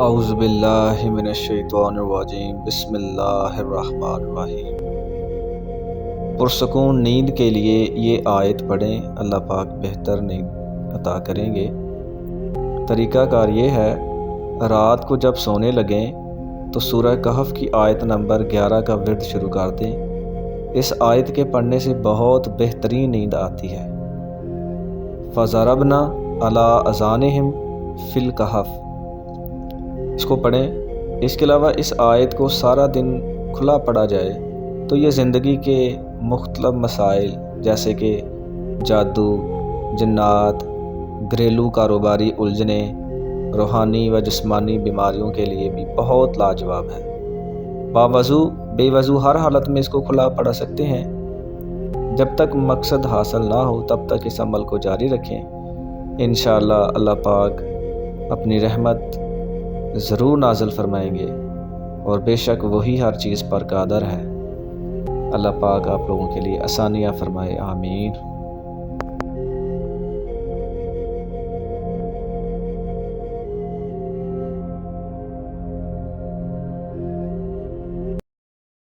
اعوذ باللہ من الشیطان الرجیم، بسم اللہ الرحمن الرحیم۔ پرسکون نیند کے لیے یہ آیت پڑھیں، اللہ پاک بہتر نیند عطا کریں گے۔ طریقہ کار یہ ہے، رات کو جب سونے لگیں تو سورہ کہف کی آیت نمبر 11 کا ورد شروع کر دیں۔ اس آیت کے پڑھنے سے بہت بہترین نیند آتی ہے۔ فَضَرَبْنَا عَلَىٰ أَذَانِهِمْ فِي الْكَهْفِ، اس کو پڑھیں۔ اس کے علاوہ اس آیت کو سارا دن کھلا پڑھا جائے تو یہ زندگی کے مختلف مسائل جیسے کہ جادو، جنات، گھریلو کاروباری الجھنیں، روحانی و جسمانی بیماریوں کے لیے بھی بہت لاجواب ہے۔ بے وضو ہر حالت میں اس کو کھلا پڑھا سکتے ہیں۔ جب تک مقصد حاصل نہ ہو تب تک اس عمل کو جاری رکھیں۔ انشاءاللہ اللہ پاک اپنی رحمت ضرور نازل فرمائیں گے، اور بے شک وہی ہر چیز پر قادر ہے۔ اللہ پاک آپ لوگوں کے لیے آسانیاں فرمائے، آمین۔